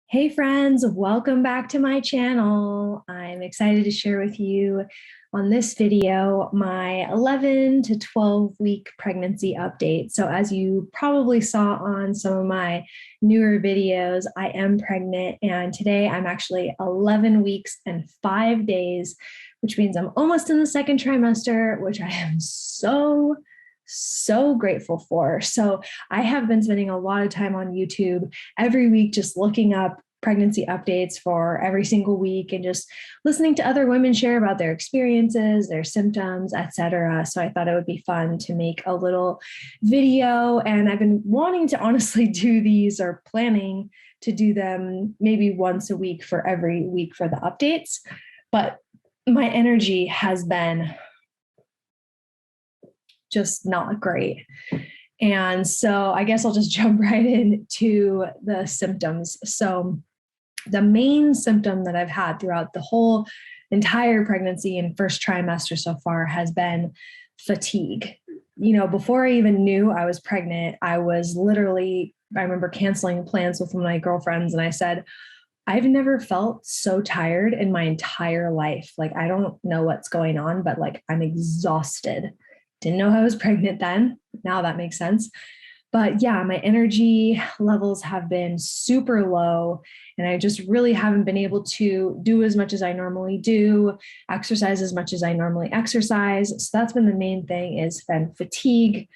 Hey friends, welcome back to my channel. I'm excited to share with you on this video my 11 to 12 week pregnancy update. So as you probably saw on some of my newer videos, I am pregnant and today I'm actually 11 weeks and 5 days, which means I'm almost in the second trimester, which I am so grateful for. So I have been spending a lot of time on YouTube every week just looking up pregnancy updates for every single week and just listening to other women share about their experiences, their symptoms, etc. So I thought it would be fun to make a little video, and I've been wanting to honestly do these or planning to do them maybe once a week for every week for the updates, but my energy has been just not great. And so I guess I'll just jump right into the symptoms. So the main symptom that I've had throughout the whole entire pregnancy and first trimester so far has been fatigue. Before I even knew I was pregnant, I remember canceling plans with my girlfriends, and I said, I've never felt so tired in my entire life. Like, I don't know what's going on, but like, I'm exhausted. Didn't know I was pregnant then. Now that makes sense. But yeah, my energy levels have been super low, and I just really haven't been able to do as much as I normally do, exercise as much as I normally exercise. So that's been the main thing, is been fatigue.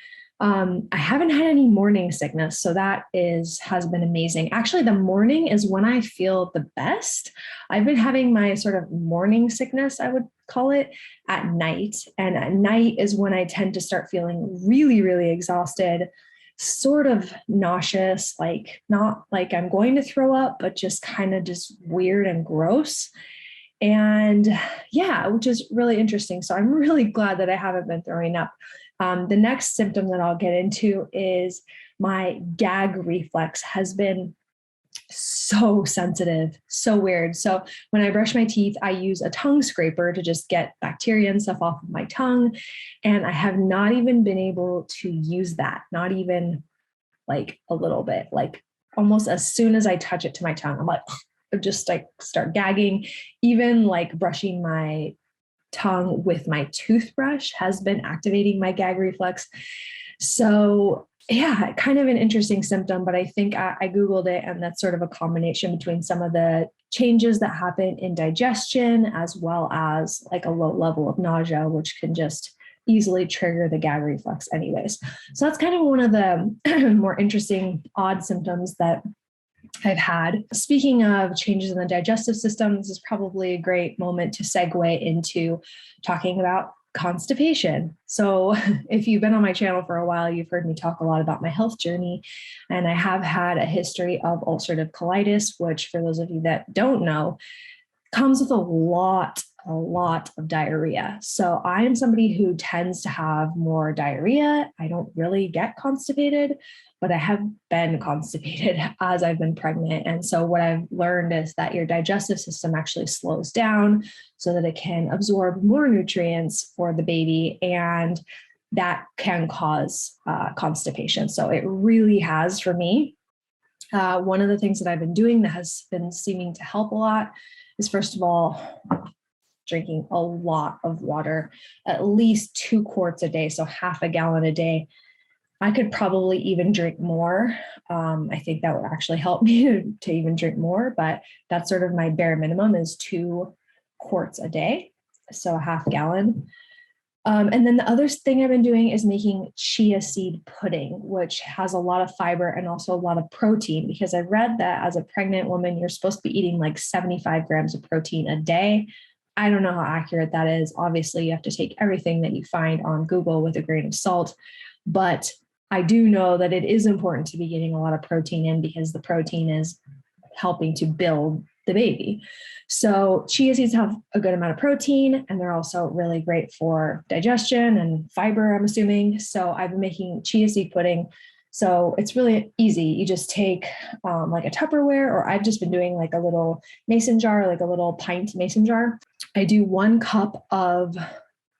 I haven't had any morning sickness, so that has been amazing. Actually, the morning is when I feel the best. I've been having my sort of morning sickness, I would call it, at night. And at night is when I tend to start feeling really exhausted, sort of nauseous, like not like I'm going to throw up, but just kind of just weird and gross. And yeah, which is really interesting. So I'm really glad that I haven't been throwing up. The next symptom that I'll get into is my gag reflex has been so sensitive, so weird. So when I brush my teeth, I use a tongue scraper to just get bacteria and stuff off of my tongue. And I have not even been able to use that, not even like a little bit. Like almost as soon as I touch it to my tongue, I'm like, just like start gagging. Even like brushing my tongue with my toothbrush has been activating my gag reflex. So yeah, kind of an interesting symptom, but I think I Googled it, and that's sort of a combination between some of the changes that happen in digestion, as well as like a low level of nausea, which can just easily trigger the gag reflex anyways. So that's kind of one of the more interesting, odd symptoms that I've had. Speaking of changes in the digestive system, this is probably a great moment to segue into talking about constipation. So if you've been on my channel for a while, you've heard me talk a lot about my health journey, and I have had a history of ulcerative colitis, which, for those of you that don't know, comes with a lot of diarrhea. So I am somebody who tends to have more diarrhea. I don't really get constipated, but I have been constipated as I've been pregnant. And so what I've learned is that your digestive system actually slows down so that it can absorb more nutrients for the baby, and that can cause constipation. So it really has for me. One of the things that I've been doing that has been seeming to help a lot is, first of all, drinking a lot of water, at least 2 quarts a day, so half a gallon a day. I could probably even drink more. I think that would actually help me to even drink more, but that's sort of my bare minimum, is 2 quarts a day, so a half gallon. And then the other thing I've been doing is making chia seed pudding, which has a lot of fiber and also a lot of protein, because I've read that as a pregnant woman, you're supposed to be eating like 75 grams of protein a day. I don't know how accurate that is. Obviously, you have to take everything that you find on Google with a grain of salt, but I do know that it is important to be getting a lot of protein in, because the protein is helping to build the baby. So chia seeds have a good amount of protein, and they're also really great for digestion and fiber, I'm assuming. So I've been making chia seed pudding. So it's really easy. You just take like a Tupperware, or I've just been doing like a little mason jar, like a little pint mason jar. I do 1 cup of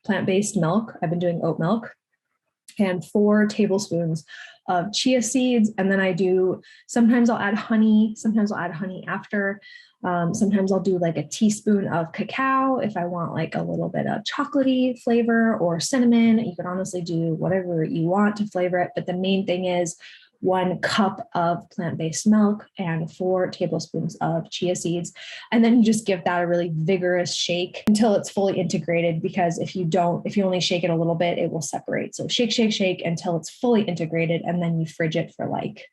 plant-based milk. I've been doing oat milk, and 4 tablespoons of chia seeds. And then sometimes I'll add honey, sometimes I'll add honey after. Sometimes I'll do like a teaspoon of cacao if I want like a little bit of chocolatey flavor or cinnamon. You can honestly do whatever you want to flavor it. But the main thing is 1 cup of plant-based milk and 4 tablespoons of chia seeds. And then you just give that a really vigorous shake until it's fully integrated, because if you only shake it a little bit, it will separate. So shake, shake, shake until it's fully integrated. And then you fridge it for like,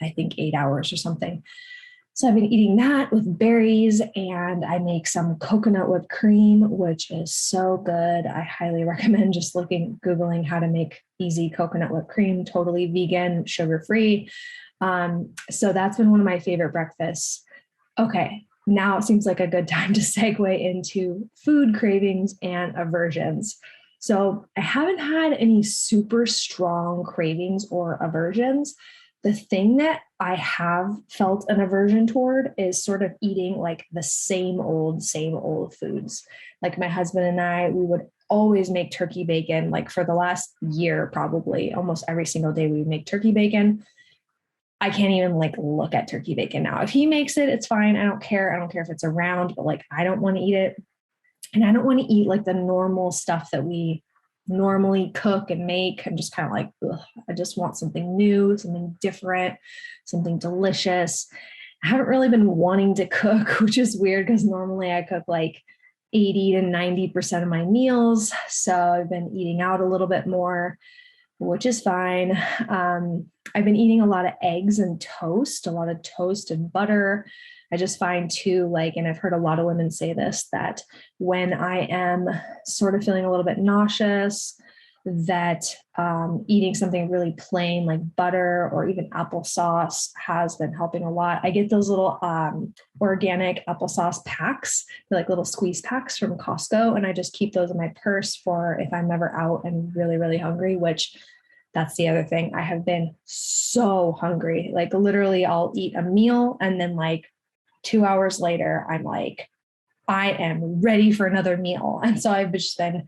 I think 8 hours or something. So I've been eating that with berries, and I make some coconut whipped cream, which is so good. I highly recommend just Googling how to make easy coconut whipped cream, totally vegan, sugar-free. So that's been one of my favorite breakfasts. Okay, now it seems like a good time to segue into food cravings and aversions. So I haven't had any super strong cravings or aversions. The thing that I have felt an aversion toward is sort of eating like the same old foods. Like my husband and I, we would always make turkey bacon. Like for the last year, probably almost every single day, we would make turkey bacon. I can't even like look at turkey bacon now. If he makes it, it's fine. I don't care. I don't care if it's around, but like I don't want to eat it. And I don't want to eat like the normal stuff that we normally cook and make. I'm just kind of like, ugh, I just want something new, something different, something delicious. I haven't really been wanting to cook, which is weird because normally I cook like 80 to 90% of my meals. So I've been eating out a little bit more, which is fine. I've been eating a lot of eggs and toast, a lot of toast and butter. I just find too, like, and I've heard a lot of women say this, that when I am sort of feeling a little bit nauseous, that eating something really plain like butter or even applesauce has been helping a lot. I get those little organic applesauce packs, they're like little squeeze packs from Costco, and I just keep those in my purse for if I'm ever out and really, really hungry, which that's the other thing. I have been so hungry. Like literally I'll eat a meal and then like 2 hours later, I'm like, I am ready for another meal. And so I've just been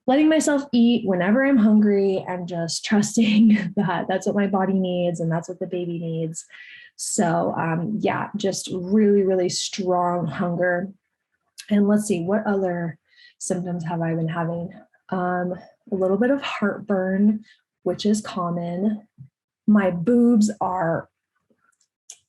letting myself eat whenever I'm hungry and just trusting that that's what my body needs and that's what the baby needs. So yeah, just really, really strong hunger. And let's see, what other symptoms have I been having? A little bit of heartburn, which is common. My boobs are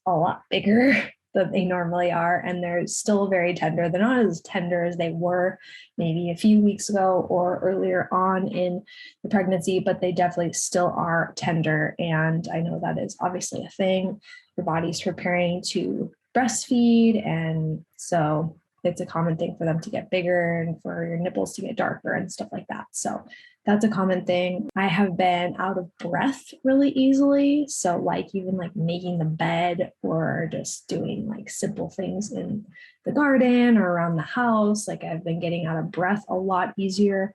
a lot bigger than they normally are, and they're still very tender. They're not as tender as they were maybe a few weeks ago or earlier on in the pregnancy, but they definitely still are tender. And I know that is obviously a thing. Your body's preparing to breastfeed, and so it's a common thing for them to get bigger and for your nipples to get darker and stuff like that. So that's a common thing. I have been out of breath really easily. So like even like making the bed or just doing like simple things in the garden or around the house, like I've been getting out of breath a lot easier.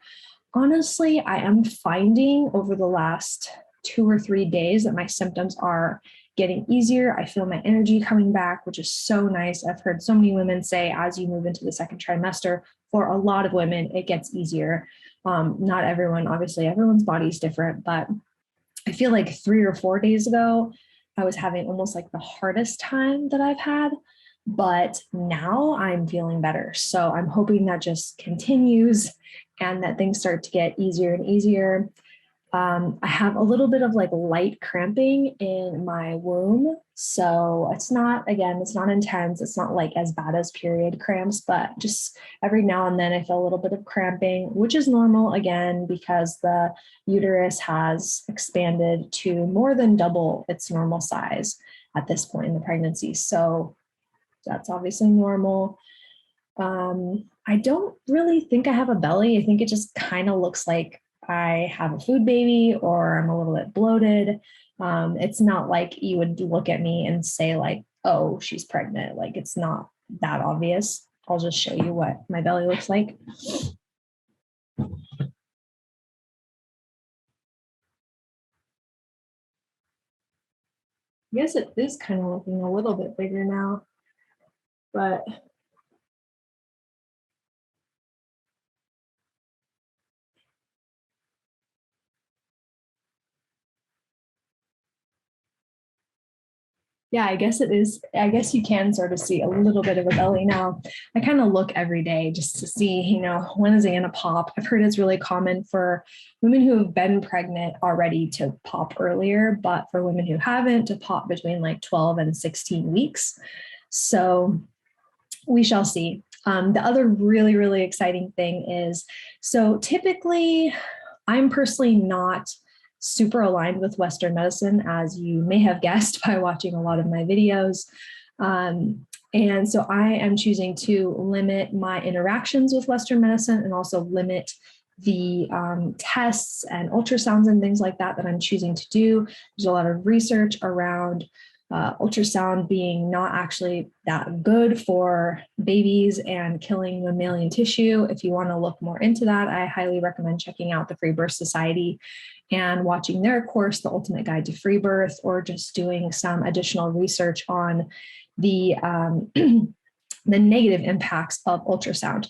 Honestly, I am finding over the last 2 or 3 days that my symptoms are getting easier. I feel my energy coming back, which is so nice. I've heard so many women say as you move into the second trimester, for a lot of women, it gets easier. Not everyone, obviously, everyone's body is different, but I feel like 3 or 4 days ago, I was having almost like the hardest time that I've had, but now I'm feeling better. So I'm hoping that just continues and that things start to get easier and easier. I have a little bit of like light cramping in my womb. So it's not intense. It's not like as bad as period cramps, but just every now and then I feel a little bit of cramping, which is normal again, because the uterus has expanded to more than double its normal size at this point in the pregnancy. So that's obviously normal. I don't really think I have a belly. I think it just kind of looks like I have a food baby or I'm a little bit bloated. It's not like you would look at me and say like, oh, she's pregnant. Like it's not that obvious. I'll just show you what my belly looks like. I guess it is kind of looking a little bit bigger now, but Yeah, I guess it is. I guess you can sort of see a little bit of a belly now. I kind of look every day just to see, when is it going to pop? I've heard it's really common for women who have been pregnant already to pop earlier, but for women who haven't, to pop between like 12 and 16 weeks. So we shall see. The other really, really exciting thing is, so typically, I'm personally not super aligned with Western medicine, as you may have guessed by watching a lot of my videos. And so I am choosing to limit my interactions with Western medicine and also limit the tests and ultrasounds and things like that I'm choosing to do. There's a lot of research around ultrasound being not actually that good for babies and killing mammalian tissue. If you want to look more into that, I highly recommend checking out the Free Birth Society and watching their course, The Ultimate Guide to Free Birth, or just doing some additional research on the the negative impacts of ultrasound.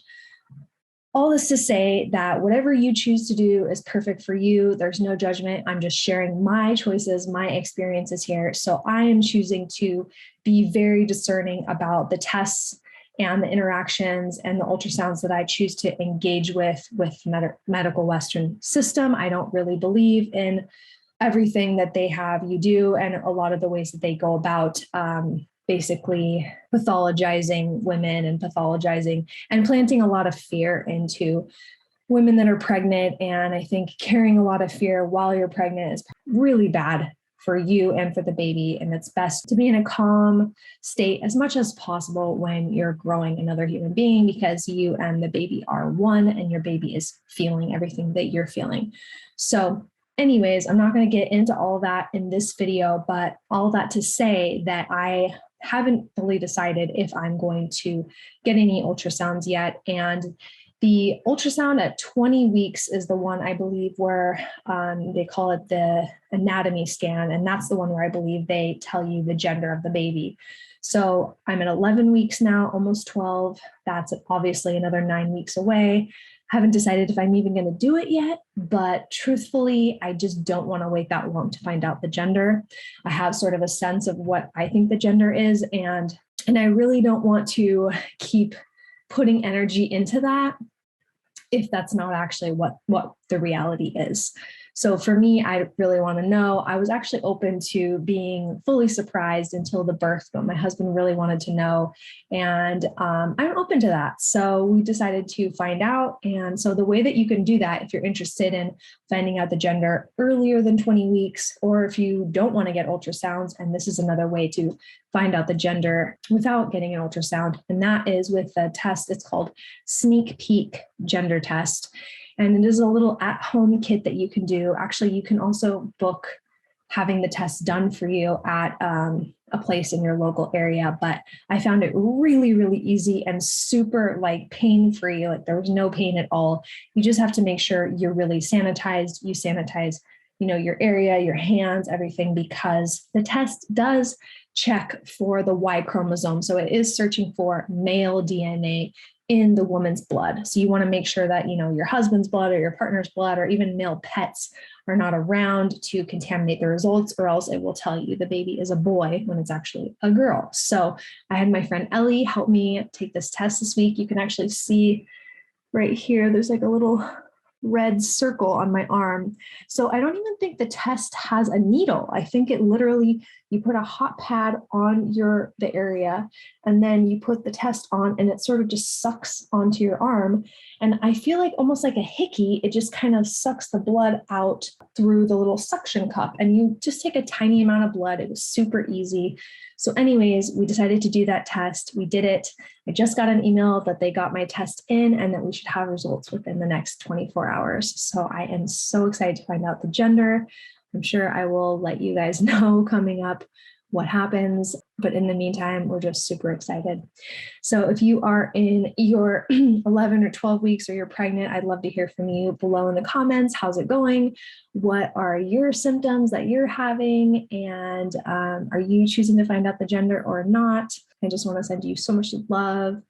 All this to say that whatever you choose to do is perfect for you. There's no judgment. I'm just sharing my choices, my experiences here. So I am choosing to be very discerning about the tests and the interactions and the ultrasounds that I choose to engage with medical Western system. I don't really believe in everything that they have you do and a lot of the ways that they go about basically pathologizing women and pathologizing and planting a lot of fear into women that are pregnant. And I think carrying a lot of fear while you're pregnant is really bad for you and for the baby. And it's best to be in a calm state as much as possible when you're growing another human being, because you and the baby are one and your baby is feeling everything that you're feeling. So anyways, I'm not going to get into all that in this video, but all that to say that I haven't fully decided if I'm going to get any ultrasounds yet. And the ultrasound at 20 weeks is the one, I believe, where they call it the anatomy scan. And that's the one where I believe they tell you the gender of the baby. So I'm at 11 weeks now, almost 12. That's obviously another 9 weeks away. Haven't decided if I'm even going to do it yet, but truthfully, I just don't want to wait that long to find out the gender. I have sort of a sense of what I think the gender is, and I really don't want to keep putting energy into that if that's not actually what the reality is. So for me, I really want to know. I was actually open to being fully surprised until the birth, but my husband really wanted to know. And I'm open to that. So we decided to find out. And so the way that you can do that, if you're interested in finding out the gender earlier than 20 weeks, or if you don't want to get ultrasounds, and this is another way to find out the gender without getting an ultrasound, and that is with a test. It's called Sneak Peek Gender Test. And it is a little at-home kit that you can do. Actually, you can also book having the test done for you at a place in your local area. But I found it really, really easy and super pain-free. Like there was no pain at all. You just have to make sure you're really sanitized. You sanitize, your area, your hands, everything, because the test does check for the Y chromosome. So it is searching for male DNA in the woman's blood. So you want to make sure that, your husband's blood or your partner's blood or even male pets are not around to contaminate the results, or else it will tell you the baby is a boy when it's actually a girl. So I had my friend Ellie help me take this test this week. You can actually see right here, there's like a little red circle on my arm. So I don't even think the test has a needle. I think it literally, you put a hot pad on the area, and then you put the test on and it sort of just sucks onto your arm. And I feel like almost like a hickey, it just kind of sucks the blood out through the little suction cup, and you just take a tiny amount of blood. It was super easy. So anyways, we decided to do that test. We did it. I just got an email that they got my test in and that we should have results within the next 24 hours. So I am so excited to find out the gender. I'm sure I will let you guys know coming up what happens. But in the meantime, we're just super excited. So if you are in your 11 or 12 weeks or you're pregnant, I'd love to hear from you below in the comments. How's it going? What are your symptoms that you're having? And are you choosing to find out the gender or not? I just want to send you so much love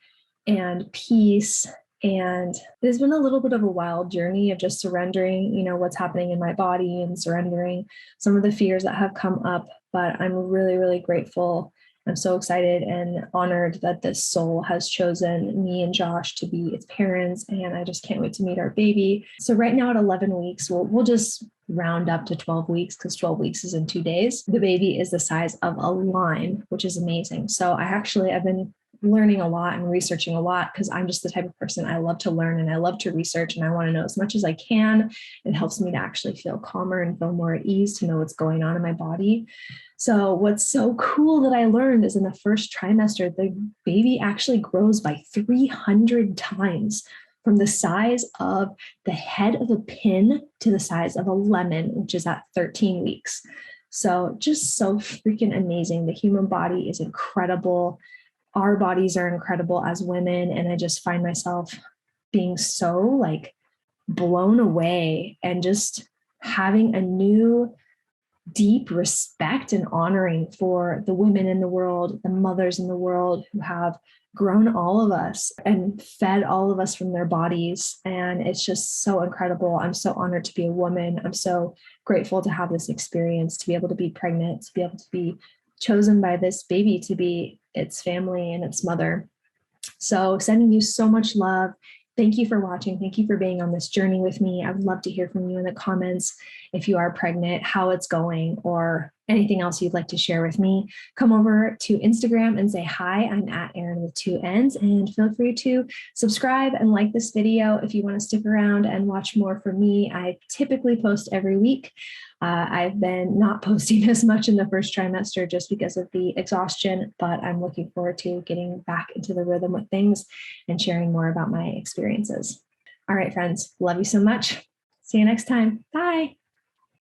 and peace. And there's been a little bit of a wild journey of just surrendering, what's happening in my body and surrendering some of the fears that have come up but I'm really, really grateful. I'm so excited and honored that this soul has chosen me and Josh to be its parents. And I just can't wait to meet our baby. So right now at 11 weeks, we'll just round up to 12 weeks because 12 weeks is in 2 days. The baby is the size of a lime, which is amazing. So I've been learning a lot and researching a lot because I'm just the type of person, I love to learn and I love to research and I want to know as much as I can. It helps me to actually feel calmer and feel more at ease to know what's going on in my body. So what's so cool that I learned is in the first trimester, the baby actually grows by 300 times from the size of the head of a pin to the size of a lemon, which is at 13 weeks. So just so freaking amazing. The human body is incredible. Our bodies are incredible as women. And I just find myself being so like blown away and just having a new deep respect and honoring for the women in the world, the mothers in the world who have grown all of us and fed all of us from their bodies. And it's just so incredible. I'm so honored to be a woman. I'm so grateful to have this experience, to be able to be pregnant, to be able to be chosen by this baby to be its family and its mother. So sending you so much love. Thank you for watching. Thank you for being on this journey with me. I would love to hear from you in the comments if you are pregnant, how it's going, or anything else you'd like to share with me. Come over to Instagram and say hi. I'm at Erin with 2 N's, and feel free to subscribe and like this video if you want to stick around and watch more from me. I typically post every week. I've been not posting as much in the first trimester just because of the exhaustion, but I'm looking forward to getting back into the rhythm with things and sharing more about my experiences. All right, friends, love you so much. See you next time. Bye.